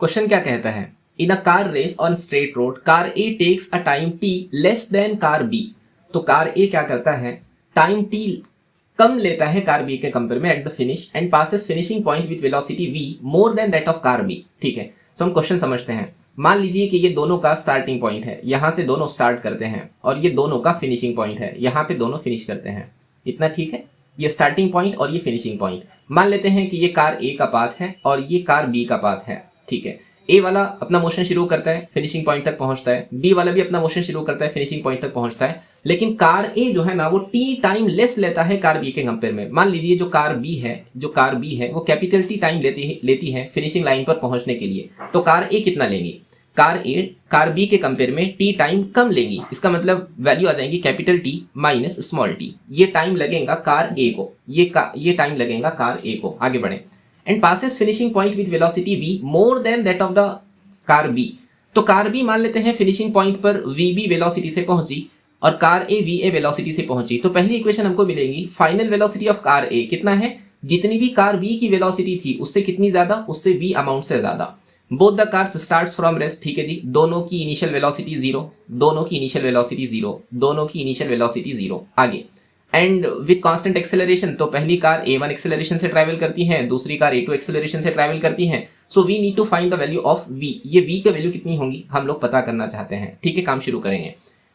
Question क्या कहता है, in a car race on straight road car A takes a time T less than car B. तो car A क्या करता है, टाइम टी कम लेता है कार बी के कंपेयर में at the finish end passes finishing point with velocity V more than that of car B. ठीक है, सो हम क्वेश्चन समझते हैं। मान लीजिए कि ये दोनों का स्टार्टिंग पॉइंट है, यहां से दोनों स्टार्ट करते हैं और ये दोनों का फिनिशिंग पॉइंट है, यहां पे दोनों फिनिश करते हैं। इतना ठीक है, ये स्टार्टिंग पॉइंट और ये फिनिशिंग पॉइंट। मान लेते हैं कि ये कार ए का पाथ है और ये कार बी का पाथ है। ठीक है, ए वाला अपना मोशन शुरू करता है, फिनिशिंग पॉइंट तक पहुंचता है, बी वाला भी अपना मोशन शुरू करता है, फिनिशिंग पॉइंट तक पहुंचता है। लेकिन कार ए जो है ना वो टी टाइम लेस लेता है कार बी के कंपेयर में। मान लीजिए जो कार बी है वो कैपिटल टी टाइम लेती है फिनिशिंग लाइन पर पहुंचने के लिए। तो कार ए कितना लेंगी, कार बी के कंपेयर में टी टाइम कम लेंगी। इसका मतलब वैल्यू आ जाएंगी capital T minus small T. ये टाइम लगेगा कार ए को, ये टाइम लगेगा कार ए को। आगे बढ़े, and passes finishing point with velocity v more than that of the car B. तो कार बी मान लेते हैं फिनिशिंग पॉइंट पर vb वेलोसिटी से पहुंची और कार ए va वेलोसिटी से पहुंची। तो पहली इक्वेशन हमको मिलेगी final velocity of car A कितना है, जितनी भी कार बी की वेलोसिटी थी उससे कितनी ज्यादा, उससे v अमाउंट से ज्यादा। Both the cars starts from rest. ठीक है जी, दोनों की इनिशियल वेलोसिटी जीरो, दोनों की इनिशियल वेलोसिटी जीरो, दोनों की इनिशियल वेलोसिटी जीरो। आगे, एंड विद कांस्टेंट एक्सेलरेशन। तो पहली कार a1 एक्सेलरेशन से ट्रैवल करती है, दूसरी कार a2 एक्सेलरेशन से ट्रैवल करती है। So we need to find the value of v। ये v की वैल्यू कितनी होंगी हम लोग पता करना चाहते हैं। ठीक है, काम शुरू करेंगे।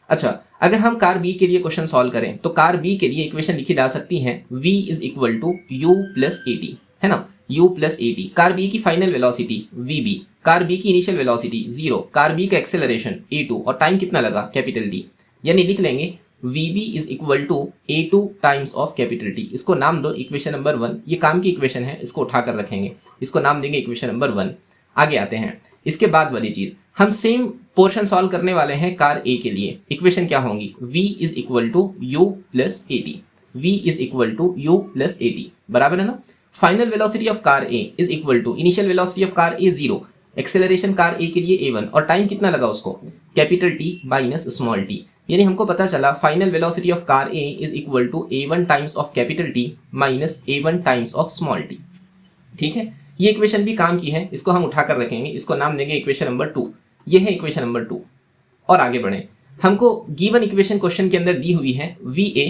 अच्छा, अगर हम कार b के लिए क्वेश्चन सॉल्व करें तो कार b के लिए इक्वेशन लिखी जा सकती है v is equal to u plus at, है ना, u plus at। Car b की final velocity vb, car b की initial velocity zero, car b का एक्सेलरेशन a2 और टाइम कितना लगा कैपिटल t। यानी लिख लेंगे vb is equal to a2 times of capital T। इसको नाम दो इक्वेशन नंबर 1। ये काम की इक्वेशन है, इसको उठाकर रखेंगे, इसको नाम देंगे इक्वेशन नंबर 1। आगे आते हैं, इसके बाद वाली चीज हम सेम पोर्शन सॉल्व करने वाले हैं कार A के लिए। इक्वेशन क्या होंगी, v is equal to u plus at, v is equal to u plus at, बराबर है ना। Final velocity of car A is equal to initial velocity of car A zero, acceleration car A के लिए a1 और time कितना लगा उसको capital T minus small t। यानी हमको पता चला final velocity of car A is equal to a1 times of capital T minus a1 times of small t। ठीक है, ये इक्वेशन भी काम की है, इसको हम उठाकर रखेंगे, इसको नाम देंगे इक्वेशन नंबर 2। ये है इक्वेशन नंबर 2। और आगे बढ़े, हमको गिवन इक्वेशन क्वेश्चन के अंदर दी हुई है VA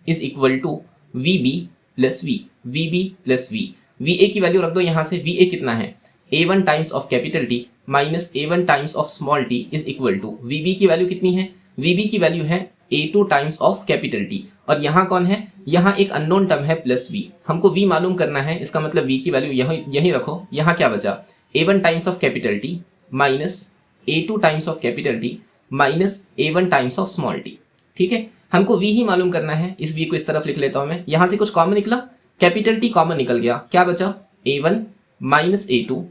is equal to VB plus V, VB plus V। VA की वैल्यू रख दो यहाँ से, VA कितना है a1 times of capital T minus a1 times of small t is equal to VB की वैल्यू कितनी है, VB की वैल्यू है a2 times of capital T और यहाँ कौन है, यहाँ एक अननोन टर्म है प्लस V। हमको V मालूम करना है, इसका मतलब V की वैल्यू यही रखो। यहाँ क्या बचा, a1 times of capital T minus a2 times of capital T minus a1 times of small t। ठीक है, हमको V ही मालूम करना है, इस V को इस तरफ लिख लेता हूं मैं। यहाँ से कुछ कॉमन निकला, कैपिटल T कॉमन निकल गया, क्या बचा a1 minus a2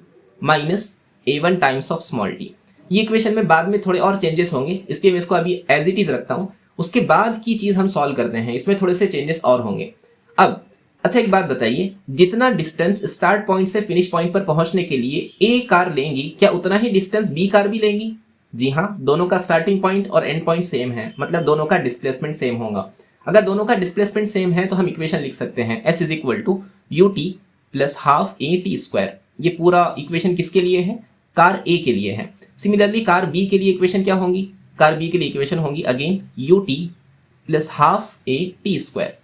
minus a1 times of small t। ये इक्वेशन में बाद में थोड़े और चेंजेस होंगे, इसके मैं इसको अभी एज इट इज रखता हूं, उसके बाद की चीज हम सॉल्व करते हैं, इसमें थोड़े से चेंजेस और होंगे। अब अच्छा एक बात बताइए, जितना डिस्टेंस स्टार्ट पॉइंट से फिनिश पॉइंट पर पहुंचने के लिए ए कार लेंगी, क्या उतना ही डिस्टेंस बी कार भी लेंगी? जी हाँ, दोनों का स्टार्टिंग पॉइंट और एंड पॉइंट सेम है, मतलब दोनों का डिस्प्लेसमेंट सेम होगा। अगर दोनों का डिस्प्लेसमेंट सेम है तो हम इक्वेशन लिख सकते हैं s is equal to U T plus half A T square. ये पूरा इक्वेशन किसके लिए है, कार ए के लिए है। सिमिलरली कार बी के लिए इक्वेशन क्या होंगी, कार बी के लिए इक्वेशन होंगी again you T plus half A T square,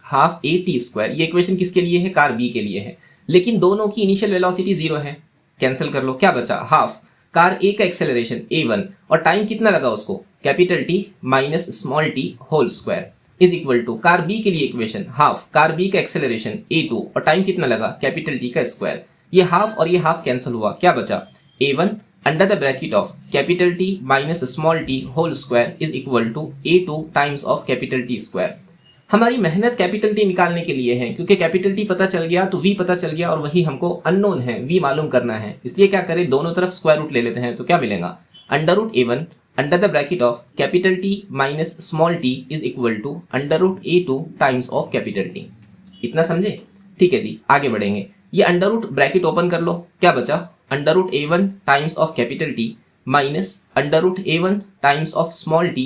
half A T square. ये इक्वेशन किसके लिए है, कार बी के लिए है। लेकिन दोनों की इनिशियल वेलोसिटी जीरो है, कैंसिल कर लो, क्या बचा हाफ कार ए का एक्सेलरेशन a1 और टाइम कितना लगा उसको capital T minus small t whole square is equal to car B के लिए इक्वेशन हाफ कार बी का एक्सेलरेशन a2 और टाइम कितना लगा कैपिटल T का स्क्वायर। ये हाफ और ये हाफ कैंसिल हुआ, क्या बचा a1 under the bracket of capital T minus small t whole square is equal to a2 times of capital T square. हमारी मेहनत कैपिटल T निकालने के लिए है, क्योंकि कैपिटल T पता चल गया तो V पता चल गया और वही हमको अननोन है V मालूम करना है। इसलिए क्या करें, दोनों तरफ स्क्वायर रूट ले लेते हैं, तो क्या मिलेगा under root a1 under the bracket of capital T minus small t is equal to under root a2 times of capital T। इतना समझे? ठीक है जी, आगे बढ़ेंगे। ये अंडर रूट ब्रैकेट ओपन कर लो, क्या बचा under root a1 times of capital T minus under root a1 times of small t।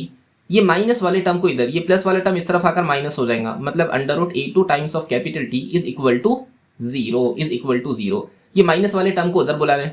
ये माइनस वाले टर्म को इधर, ये प्लस वाला टर्म इस तरफ आकर माइनस हो जाएगा, मतलब under root a2 times of capital T is equal to zero, is equal to zero. ये माइनस वाले टर्म को उधर बुला लें,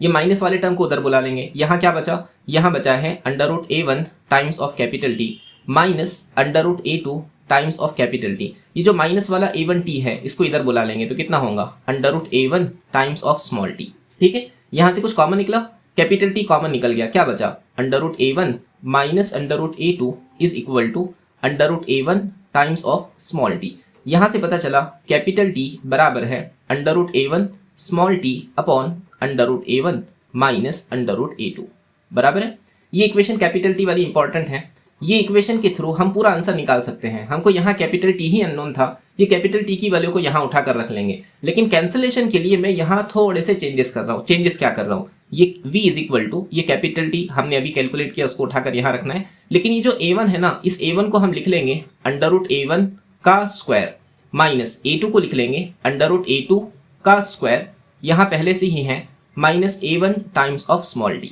ये माइनस वाले टर्म को उधर बुला लेंगे। यहाँ क्या बचा, यहाँ बचा है under root A1 times of capital T minus under root A2 times of capital T। ये जो माइनस वाला A1T है इसको इधर बुला लेंगे तो कितना होगा under root A1 times of small t। ठीक है, यहाँ से कुछ कॉमन निकला, कैपिटल T कॉमन निकल गया, क्या बचा under root A1 minus under root A2 is equal to under root A1 times of small t। यहाँ से पता चला कैपिटल T बराबर है under root A1 small t upon under root A1 minus under root A2 बराबर है। ये equation capital T वाली इंपॉर्टेंट है। ये इक्वेशन के थ्रू हम पूरा आंसर निकाल सकते हैं। हमको यहाँ कैपिटल T ही अननोन था, ये कैपिटल T की वैल्यू को यहाँ उठाकर रख लेंगे, लेकिन कैंसिलेशन के लिए मैं यहाँ थोड़े से चेंजेस कर रहा हूँ। चेंजेस क्या कर रहा हूँ, ये v इज इक्वल टू ये कैपिटल T हमने अभी कैलकुलेट किया उसको उठाकर यहाँ रखना है, लेकिन ये जो A1 है ना, इस A1 को हम लिख लेंगे अंडर रूट A1 का स्क्वायर माइनस A2 को लिख लेंगे अंडर रूट A2 का स्क्वायर, यहाँ पहले से ही है minus A1 times of small t।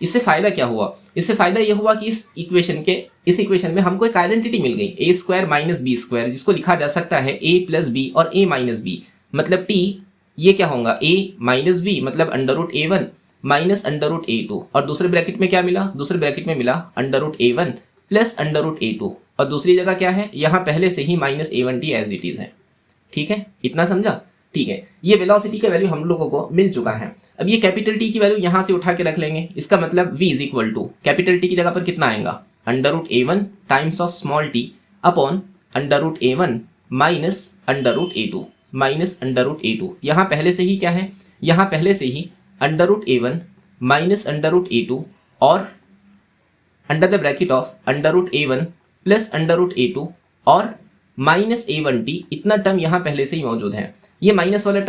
इससे फायदा क्या हुआ, इससे फायदा यह हुआ कि इस इक्वेशन में हमको एक आइडेंटिटी मिल गई a square minus B square, जिसको लिखा जा सकता है a प्लस बी और a माइनस बी, मतलब t ये क्या होगा a माइनस बी मतलब under root A1 minus under root A2, और दूसरे ब्रैकेट में क्या मिला, दूसरे ब्रैकेट में मिला under root A1 plus under root A2, और दूसरी जगह क्या है, यहाँ पहले से ही minus A1t as it is है। ठीक है, इतना समझा। ठीक है, ये वेलोसिटी का वैल्यू हम लोगों को मिल चुका है। अब ये कैपिटल T की वैल्यू यहाँ से उठा के रख लेंगे, इसका मतलब v is equal to capital T की जगह पर कितना आएगा under root A1 times of small t upon under root A1 minus under root A2 minus under root A2। यहाँ पहले से ही क्या है, यहाँ पहले से ही under root A1 minus under root A2 और under the bracket of under root A1 plus under root A2 और माइनस A1t, इतना टर्म यहाँ पहले से ही मौजूद है। ये माइनस वाले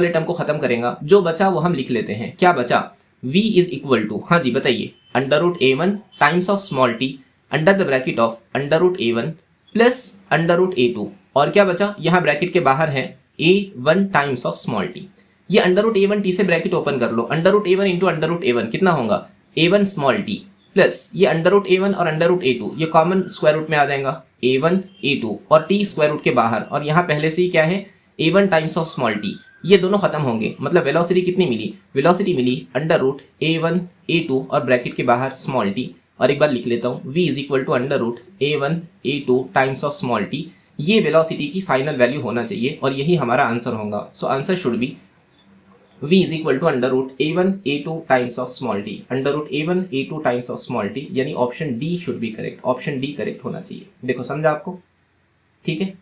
टर्म को खत्म करेगा, जो बचा वो हम लिख लेते हैं। क्या बचा, v इज इक्वल टू, हाँ जी बताइए, under root A1 times of small t under the bracket of under root A1 plus under root A2, और क्या बचा, यहाँ ब्रैकेट के बाहर है A1 times of small t। ये अंडर रूट A1t से ब्रैकेट ओपन कर लो, under root A1 into under root A1 कितना होगा A1 स्मॉल t प्लस ये अंडर रूट A1 और अंडर रूट A2 ये कॉमन स्क्वायर रूट में आ जाएगा A1 A2 और t स्क्वायर रूट के बाहर, और यहाँ पहले से ही क्या है A1 times of small t, ये दोनों खत्म होंगे, मतलब वेलोसिटी कितनी मिली, वेलोसिटी मिली अंडर रूट A1 A2 और ब्रैकेट के बाहर स्मॉल t, और एक बार लिख लेता हूँ v is equal to under root A1 A2 times of small t। ये वेलोसिटी की फाइनल वैल्यू होना चाहिए और यही हमारा आंसर होगा। So answer should be v is equal to under root A1 A2 times of small t, under root A1 A2 times of small t, यानी option D should be correct, option D correct होना चाहिए। देखो समझा आपको, ठीक है।